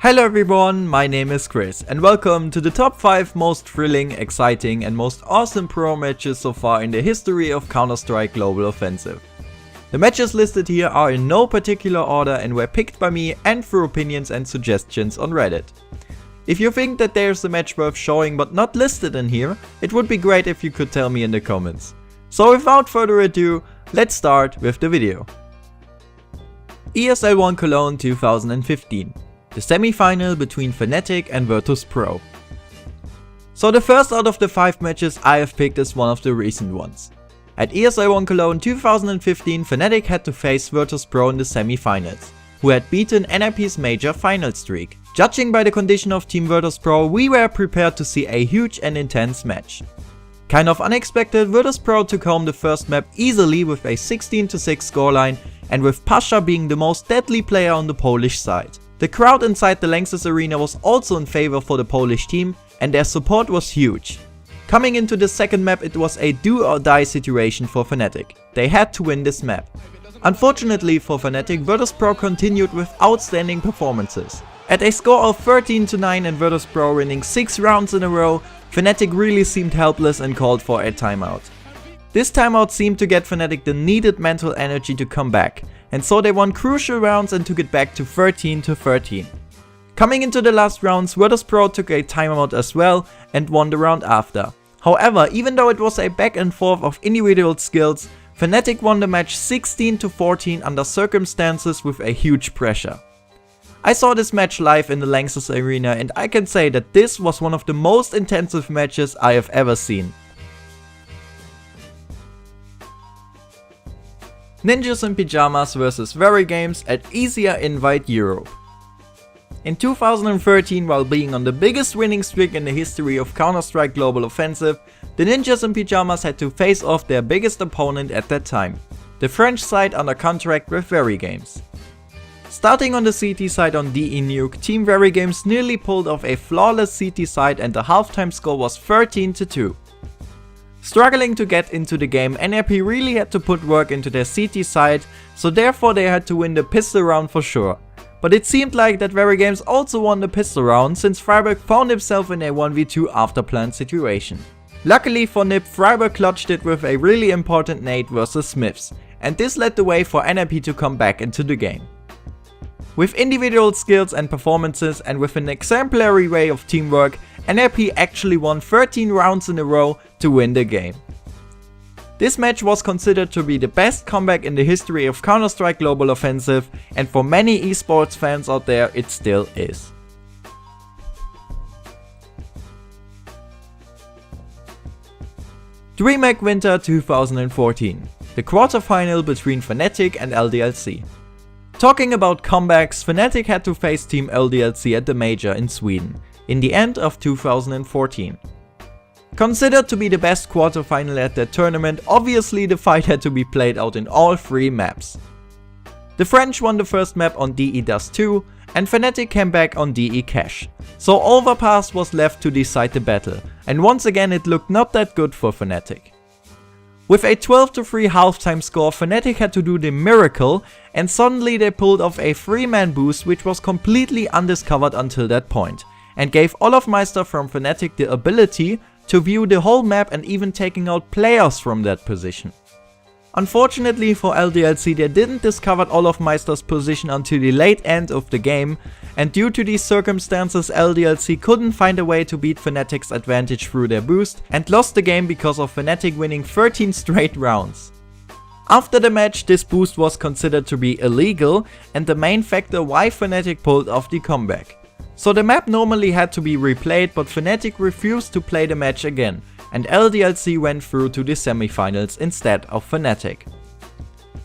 Hello everyone, my name is Chris and welcome to the top 5 most thrilling, exciting and most awesome pro matches so far in the history of Counter-Strike Global Offensive. The matches listed here are in no particular order and were picked by me and through opinions and suggestions on Reddit. If you think that there's a match worth showing but not listed in here, it would be great if you could tell me in the comments. So without further ado, let's start with the video. ESL 1 Cologne 2015. The semi-final between Fnatic and virtus.pro. So the first out of the 5 matches I have picked is one of the recent ones. At ESL 1 Cologne 2015, Fnatic had to face virtus.pro in the semi-finals, who had beaten NIP's major final streak. Judging by the condition of Team virtus.pro, we were prepared to see a huge and intense match. Kind of unexpected, virtus.pro took home the first map easily with a 16-6 scoreline and with Pasha being the most deadly player on the Polish side. The crowd inside the LANXESS arena was also in favor for the Polish team and their support was huge. Coming into the second map, it was a do or die situation for Fnatic. They had to win this map. Unfortunately for Fnatic, virtus.pro continued with outstanding performances. At a score of 13-9 and virtus.pro winning 6 rounds in a row, Fnatic really seemed helpless and called for a timeout. This timeout seemed to get Fnatic the needed mental energy to come back, and so they won crucial rounds and took it back to 13-13. Coming into the last rounds, virtus.pro took a timeout as well and won the round after. However, even though it was a back and forth of individual skills, Fnatic won the match 16-14 under circumstances with a huge pressure. I saw this match live in the LANXESS arena and I can say that this was one of the most intensive matches I have ever seen. Ninjas in Pyjamas vs VeryGames at ESEA Invite Europe. In 2013, while being on the biggest winning streak in the history of Counter-Strike Global Offensive, the Ninjas in Pyjamas had to face off their biggest opponent at that time, the French side under contract with VeryGames. Starting on the CT side on DE Nuke, Team VeryGames nearly pulled off a flawless CT side and the halftime score was 13-2. Struggling to get into the game, NIP really had to put work into their CT side, so therefore they had to win the pistol round for sure. But it seemed like that VeryGames also won the pistol round since Freiburg found himself in a 1v2 after plant situation. Luckily for NIP, Freiburg clutched it with a really important nade versus Smiths, and this led the way for NIP to come back into the game. With individual skills and performances and with an exemplary way of teamwork, NIP actually won 13 rounds in a row to win the game. This match was considered to be the best comeback in the history of Counter-Strike Global Offensive, and for many esports fans out there it still is. DreamHack Winter 2014. The quarterfinal between Fnatic and LDLC. Talking about comebacks, Fnatic had to face Team LDLC at the Major in Sweden in the end of 2014. Considered to be the best quarterfinal at that tournament, obviously the fight had to be played out in all 3 maps. The French won the first map on DE Dust 2 and Fnatic came back on DE Cash, so Overpass was left to decide the battle, and once again it looked not that good for Fnatic. With a 12-3 halftime score, Fnatic had to do the miracle and suddenly they pulled off a 3-man boost which was completely undiscovered until that point, and gave Olofmeister from Fnatic the ability to view the whole map and even taking out players from that position. Unfortunately for LDLC, they didn't discover Olofmeister's position until the late end of the game, and due to these circumstances LDLC couldn't find a way to beat Fnatic's advantage through their boost and lost the game because of Fnatic winning 13 straight rounds. After the match, this boost was considered to be illegal and the main factor why Fnatic pulled off the comeback. So the map normally had to be replayed, but Fnatic refused to play the match again, and LDLC went through to the semifinals instead of Fnatic.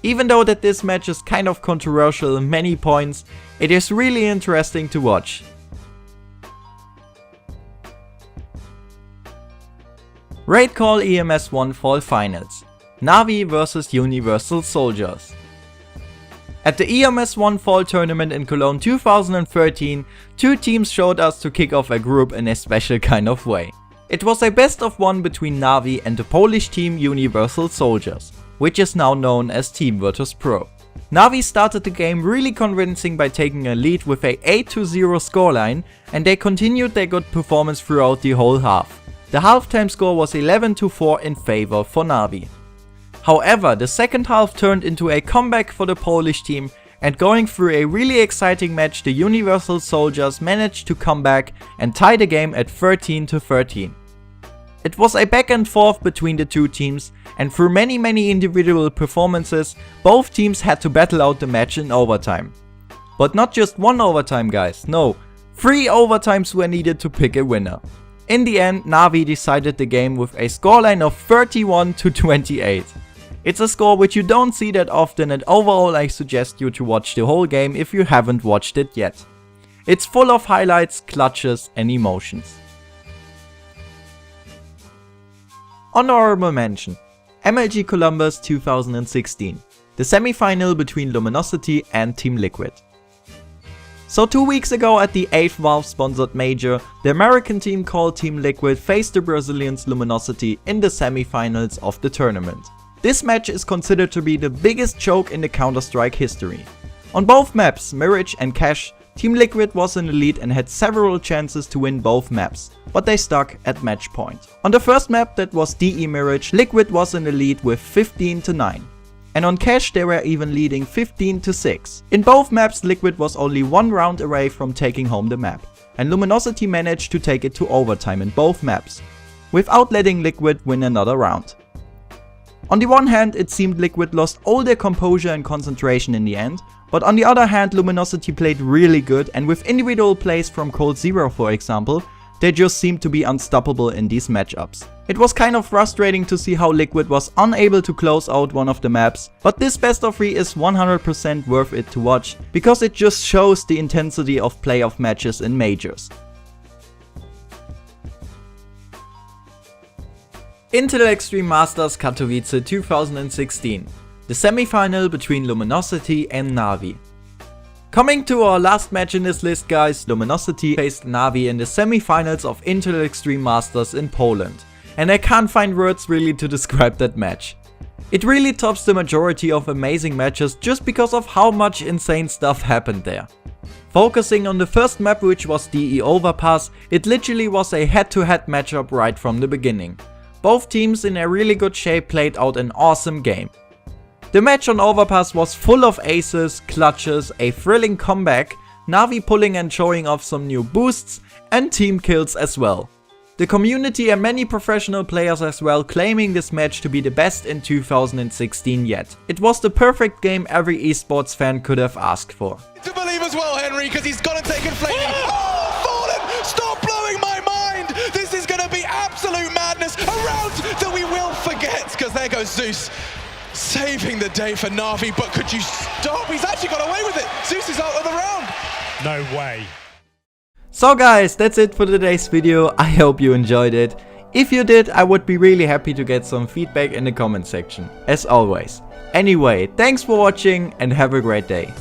Even though that this match is kind of controversial in many points, it is really interesting to watch. RAIDCALL EMS 1 Fall Finals. Na'Vi vs Universal Soldiers. At the EMS 1 Fall Tournament in Cologne 2013, 2 teams showed us to kick off a group in a special kind of way. It was a best of 1 between Na'Vi and the Polish team Universal Soldiers, which is now known as Team virtus.pro. Na'Vi started the game really convincing by taking a lead with a 8-0 scoreline, and they continued their good performance throughout the whole half. The halftime score was 11-4 in favor for Na'Vi. However, the second half turned into a comeback for the Polish team, and going through a really exciting match, the Universal Soldiers managed to come back and tie the game at 13-13. It was a back and forth between the two teams, and through many individual performances, both teams had to battle out the match in overtime. But not just one overtime, guys, no, 3 overtimes were needed to pick a winner. In the end, Na'Vi decided the game with a scoreline of 31-28. It's a score which you don't see that often, and overall I suggest you to watch the whole game if you haven't watched it yet. It's full of highlights, clutches and emotions. Honorable mention: MLG Columbus 2016, the semi-final between Luminosity and Team Liquid. So 2 weeks ago at the 8th Valve sponsored major, the American team called Team Liquid faced the Brazilians Luminosity in the semi-finals of the tournament. This match is considered to be the biggest choke in the Counter-Strike history. On both maps, Mirage and Cash, Team Liquid was in the lead and had several chances to win both maps, but they stuck at match point. On the first map, that was DE Mirage, Liquid was in the lead with 15-9. And on Cash they were even leading 15-6. In both maps, Liquid was only 1 round away from taking home the map, and Luminosity managed to take it to overtime in both maps, without letting Liquid win another round. On the one hand, it seemed Liquid lost all their composure and concentration in the end, but on the other hand, Luminosity played really good, and with individual plays from COLOGNE for example, they just seemed to be unstoppable in these matchups. It was kind of frustrating to see how Liquid was unable to close out one of the maps, but this best of 3 is 100% worth it to watch, because it just shows the intensity of playoff matches in majors. Intel Extreme Masters Katowice 2016, the semi-final between Luminosity and Na'Vi. Coming to our last match in this list, guys, Luminosity faced Na'Vi in the semi-finals of Intel Extreme Masters in Poland, and I can't find words really to describe that match. It really tops the majority of amazing matches just because of how much insane stuff happened there. Focusing on the first map, which was DE Overpass, it literally was a head-to-head matchup right from the beginning. Both teams in a really good shape played out an awesome game. The match on Overpass was full of aces, clutches, a thrilling comeback, Na'Vi pulling and showing off some new boosts, and team kills as well. The community and many professional players as well claiming this match to be the best in 2016 yet. It was the perfect game every esports fan could have asked for. To believe as well, Henry, because he's gone and taken flaming. Oh, Fallen! Stop blowing my mind! This is going to be absolute madness. A round that we will forget, because there goes Zeus. Saving the day for Na'Vi, but could you stop? He's actually got away with it. Zeus is out of the round. No way. So guys, that's it for today's video. I hope you enjoyed it. If you did, I would be really happy to get some feedback in the comment section, as always. Anyway, thanks for watching and have a great day.